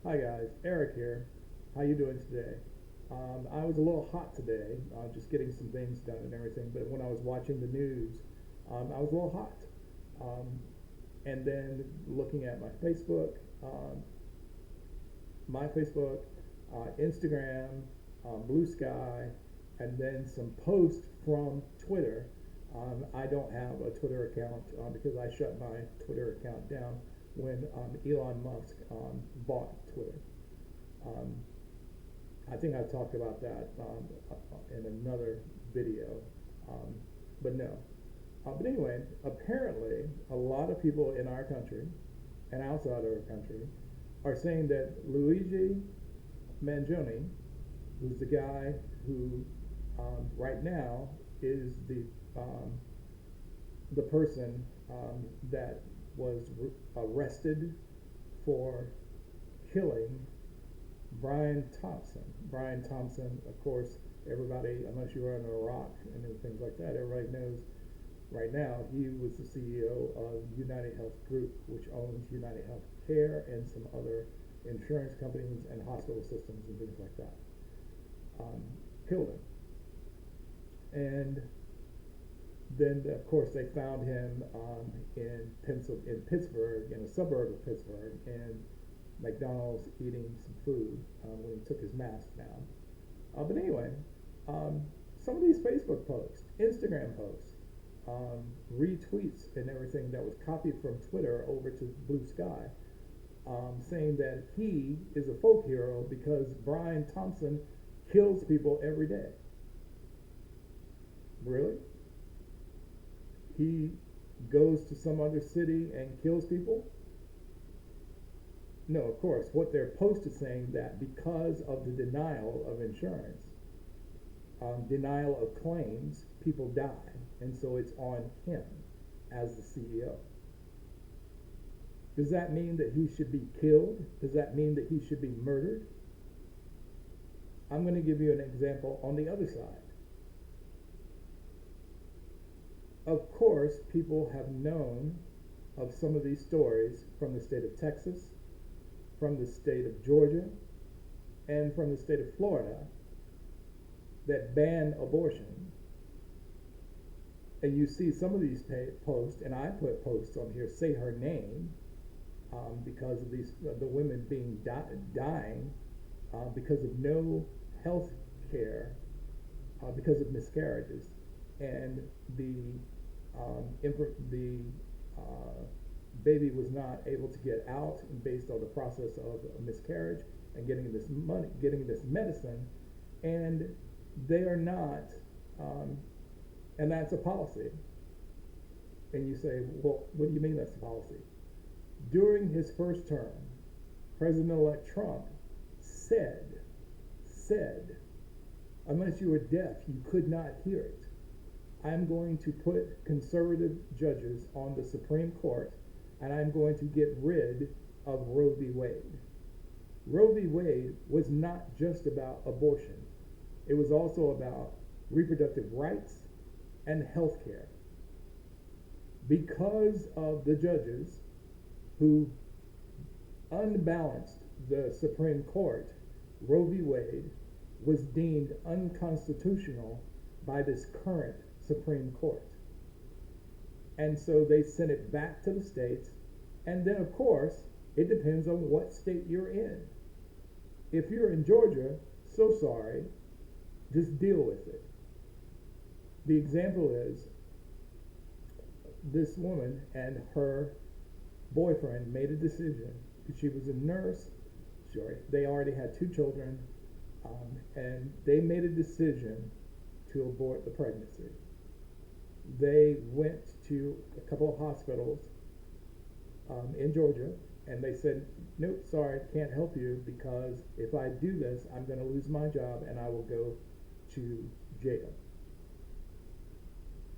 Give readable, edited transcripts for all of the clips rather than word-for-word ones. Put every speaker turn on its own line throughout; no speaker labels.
Hi guys, Eric here. How you doing today? I was a little hot today, just getting some things done and everything. But when I was watching the news, I was a little hot. Um, and then looking at um, my Facebook, Instagram, Blue Sky, and then some posts from Twitter. I don't have a Twitter account because I shut my Twitter account down when Elon Musk bought Twitter. Um, I think I talked about that in another video, um, but no. But anyway, apparently, a lot of people in our country and outside our country are saying that Luigi Mangione, who's the guy who right now is um, the person that was arrested for killing Brian Thompson. Brian Thompson, of course, everybody, unless you were under a rock and things like that, everybody knows right now he was the CEO of United Health Group, which owns United Health Care and some other insurance companies and hospital systems and things like that. Um, Killed him. And then, of course, they found him in Pittsburgh, in a suburb of Pittsburgh, in McDonald's eating some food when he took his mask down. But anyway, um, some of these Facebook posts, Instagram posts, retweets, and everything that was copied from Twitter over to Blue Sky, saying that he is a folk hero because Brian Thompson kills people every day. Really? He goes to some other city and kills people? No, of course. What their post is saying that because of the denial of insurance, denial of claims, people die, and so it's on him as the CEO. Does that mean that he should be killed? Does that mean that he should be murdered? I'm going to give you an example on the other side. Of course, people have known of some of these stories from the state of Texas, from the state of Georgia, and from the state of Florida that ban abortion. And you see some of these posts, and I put posts on here, say her name, because of the women being dying because of no health care, because of miscarriages, and the baby was not able to get out based on the process of a miscarriage and getting this money, getting this medicine, and they are not, and that's a policy. And you say, well, what do you mean that's a policy? During his first term, President-elect Trump said, unless you were deaf, you could not hear it. I'm going to put conservative judges on the Supreme Court, and I'm going to get rid of Roe v. Wade. Roe v. Wade was not just about abortion. It was also about reproductive rights and health care. Because of the judges who unbalanced the Supreme Court, Roe v. Wade was deemed unconstitutional by this current Supreme Court. And so they sent it back to the states. And then, of course, it depends on what state you're in. If you're in Georgia, so sorry, just deal with it. The example is this woman and her boyfriend made a decision. She was a nurse. Sure, they already had 2 children, and they made a decision to abort the pregnancy. They went to a couple of hospitals in Georgia, and they said, nope, sorry, can't help you because if I do this, I'm going to lose my job and I will go to jail.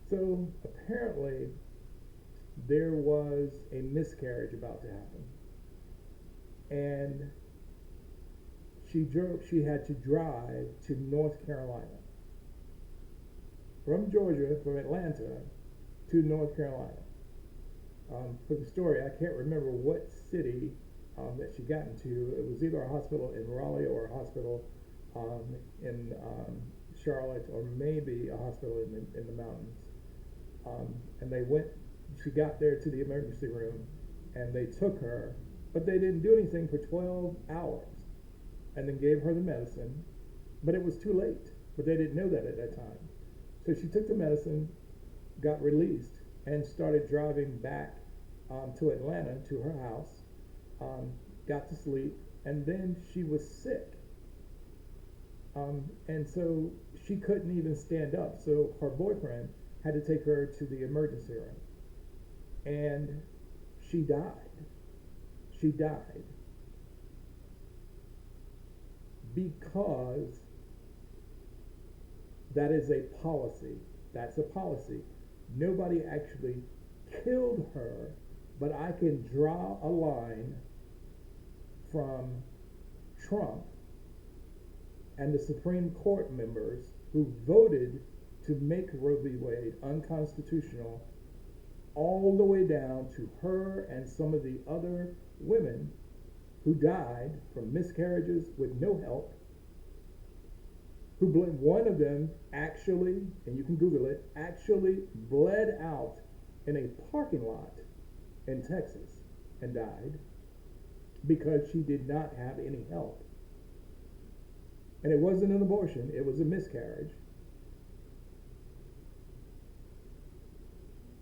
So apparently there was a miscarriage about to happen, and she had to drive to North Carolina from Georgia, from Atlanta to North Carolina. For the story, I can't remember what city that she got into. It was either a hospital in Raleigh or a hospital in Charlotte, or maybe a hospital in the mountains. And they went, she got there to the emergency room, and they took her, but they didn't do anything for 12 hours, and then gave her the medicine, but it was too late. But they didn't know that at that time. So she took the medicine, got released, and started driving back to Atlanta to her house, got to sleep, and then she was sick. And so she couldn't even stand up. So her boyfriend had to take her to the emergency room. And she died. She died because that is a policy. That's a policy. Nobody actually killed her, but I can draw a line from Trump and the Supreme Court members who voted to make Roe v. Wade unconstitutional, all the way down to her and some of the other women who died from miscarriages with no help, who one of them actually, and you can Google it, actually bled out in a parking lot in Texas and died because she did not have any help. And it wasn't an abortion, it was a miscarriage.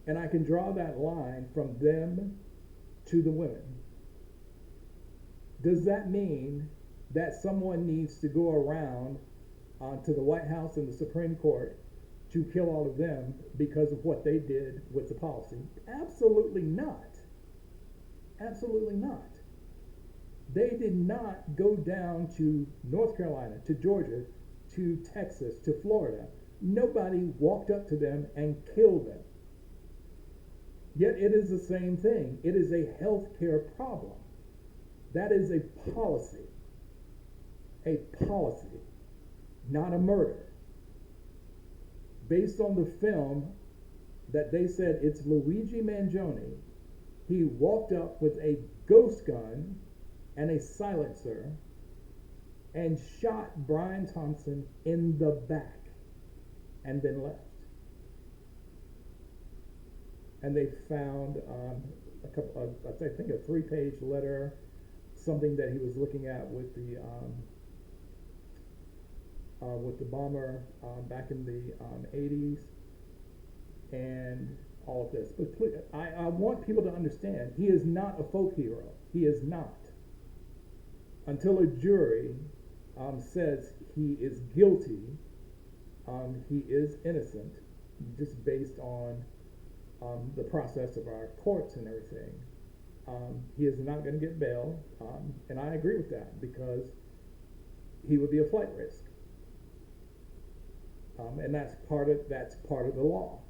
And I can draw that line from them to the women. Does that mean that someone needs to go around to the White House and the Supreme Court to kill all of them because of what they did with the policy? Absolutely not. Absolutely not. They did not go down to North Carolina, to Georgia, to Texas, to Florida. Nobody walked up to them and killed them. Yet it is the same thing. It is a healthcare problem. That is a policy. A policy, not a murder. Based on the film that they said it's Luigi Mangione, he walked up with a ghost gun and a silencer and shot Brian Thompson in the back and then left. And they found a couple, I think a 3-page letter, something that he was looking at with the bomber back in the 80s, and all of this. But please, I want people to understand, he is not a folk hero. He is not. Until a jury says he is guilty, he is innocent, just based on the process of our courts and everything. He is not going to get bail, and I agree with that, because he would be a flight risk. And that's part of the law.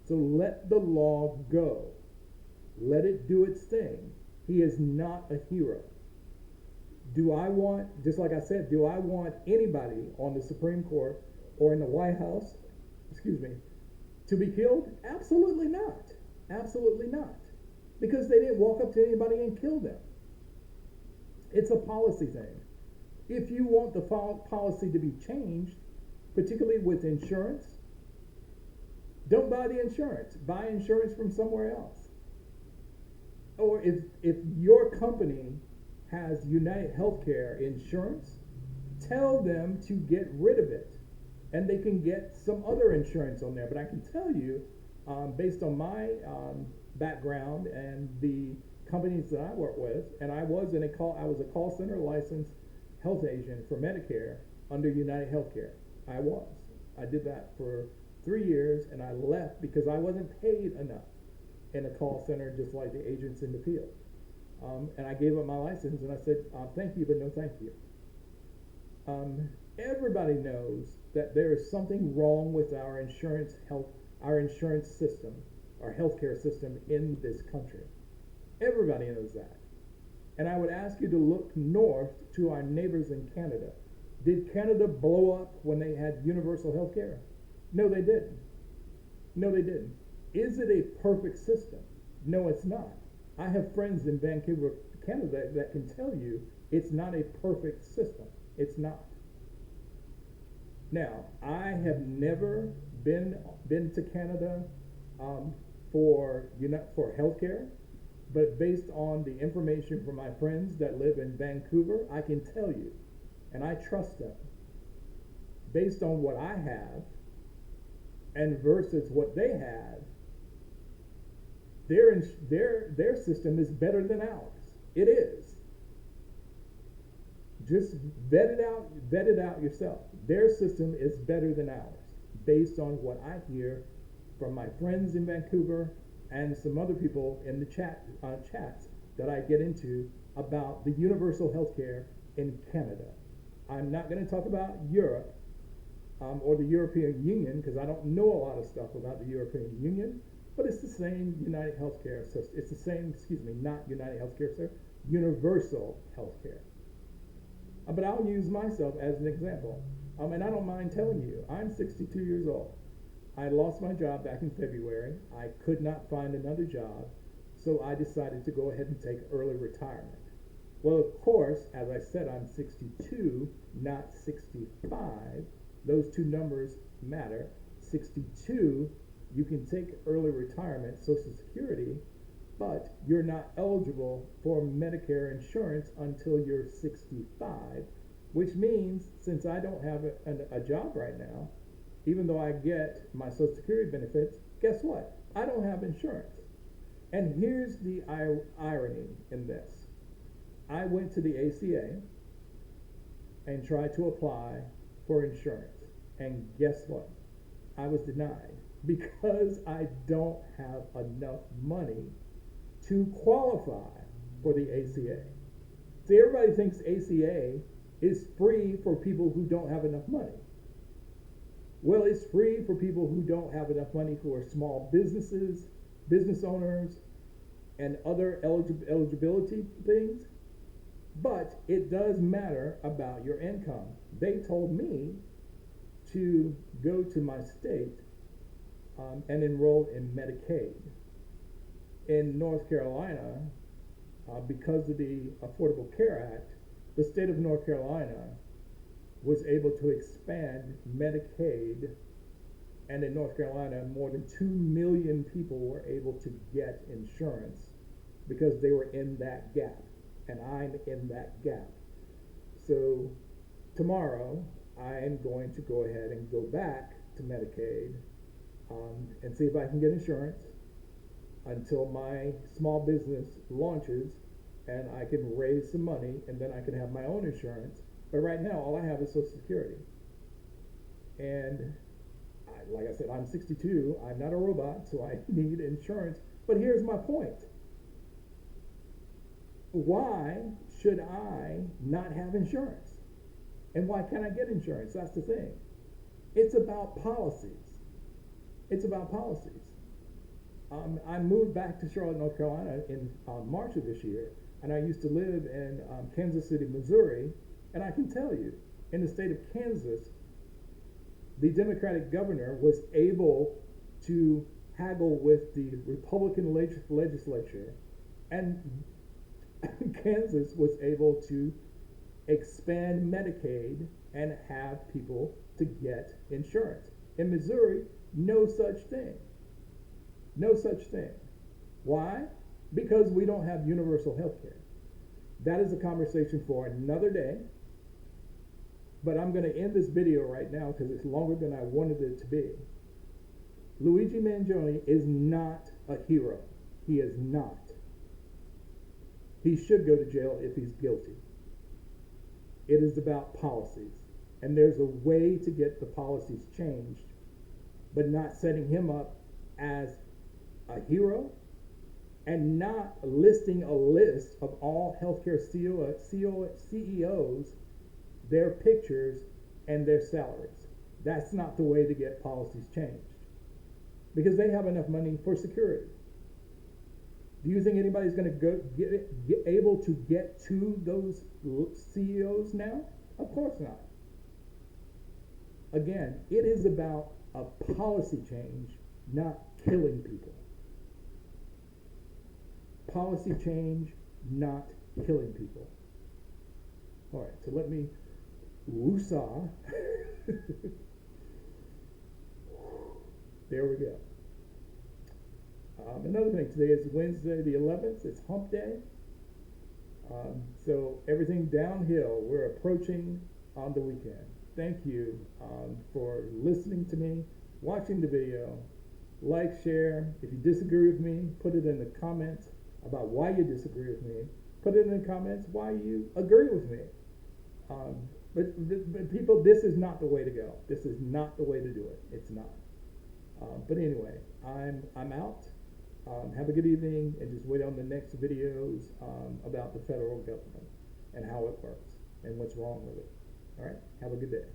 So let the law go. Let it do its thing. He is not a hero. Do I want, just like I said, do I want anybody on the Supreme Court or in the White House, to be killed? Absolutely not. Absolutely not. Because they didn't walk up to anybody and kill them. It's a policy thing. If you want the policy to be changed, particularly with insurance, don't buy the insurance. Buy insurance from somewhere else. Or if your company has United Healthcare insurance, tell them to get rid of it, and they can get some other insurance on there. But I can tell you, based on my background and the companies that I work with, and I was a call center licensed health agent for Medicare under United Healthcare. I did that for 3 years, and I left because I wasn't paid enough in a call center, just like the agents in the field. And I gave up my license, and I said, thank you, but no thank you. Everybody knows that there is something wrong with our insurance system, our healthcare system in this country. Everybody knows that. And I would ask you to look north to our neighbors in Canada. Did Canada blow up when they had universal health care? No, they didn't. No, they didn't. Is it a perfect system? No, it's not. I have friends in Vancouver, Canada that can tell you it's not a perfect system. It's not. Now, I have never been to Canada um, for healthcare, but based on the information from my friends that live in Vancouver, I can tell you, and I trust them, based on what I have and versus what they have, their system is better than ours. It is. Just vet it out yourself. Their system is better than ours, based on what I hear from my friends in Vancouver and some other people in the chats that I get into about the universal healthcare in Canada. I'm not going to talk about Europe or the European Union because I don't know a lot of stuff about the European Union, but it's the same United Healthcare system. It's the same, excuse me, not United Healthcare, sir, universal healthcare. But I'll use myself as an example. And I don't mind telling you, I'm 62 years old. I lost my job back in February. I could not find another job, so I decided to go ahead and take early retirement. Well, of course, as I said, I'm 62, not 65. Those two numbers matter. 62, you can take early retirement, Social Security, but you're not eligible for Medicare insurance until you're 65, which means since I don't have a job right now, even though I get my Social Security benefits, guess what? I don't have insurance. And here's the irony in this. I went to the ACA and tried to apply for insurance. And guess what? I was denied because I don't have enough money to qualify for the ACA. See, everybody thinks ACA is free for people who don't have enough money. Well, it's free for people who don't have enough money, who are small businesses, business owners, and other eligibility things. But it does matter about your income. They told me to go to my state and enroll in Medicaid. In North Carolina, because of the Affordable Care Act, the state of North Carolina was able to expand Medicaid, and in North Carolina, more than 2 million people were able to get insurance because they were in that gap, and I'm in that gap. So tomorrow, I am going to go ahead and go back to Medicaid and see if I can get insurance until my small business launches and I can raise some money, and then I can have my own insurance. But right now, all I have is Social Security. And like I said, I'm 62. I'm not a robot, so I need insurance. But here's my point. Why should I not have insurance? And why can't I get insurance? That's the thing. It's about policies. It's about policies. I moved back to Charlotte, North Carolina in March of this year, and I used to live in Kansas City, Missouri, and I can tell you, in the state of Kansas, the Democratic governor was able to haggle with the Republican legislature, and Kansas was able to expand Medicaid and have people to get insurance. In Missouri, no such thing. No such thing. Why? Because we don't have universal health care. That is a conversation for another day. But I'm going to end this video right now because it's longer than I wanted it to be. Luigi Mangione is not a hero. He is not. He should go to jail if he's guilty. It is about policies. And there's a way to get the policies changed, but not setting him up as a hero and not listing a list of all healthcare CEOs, their pictures, and their salaries. That's not the way to get policies changed because they have enough money for security. Do you think anybody's going to get able to get to those CEOs now? Of course not. Again, it is about a policy change, not killing people. Policy change, not killing people. All right, so let me woosah. There we go. Another thing, today is Wednesday the 11th. It's hump day. So everything downhill. We're approaching on the weekend. Thank you for listening to me, watching the video. Like, share. If you disagree with me, put it in the comments about why you disagree with me. Put it in the comments why you agree with me. Um, but people, this is not the way to go. This is not the way to do it. It's not. But anyway, I'm out. Have a good evening, and just wait on the next videos about the federal government and how it works and what's wrong with it. All right. Have a good day.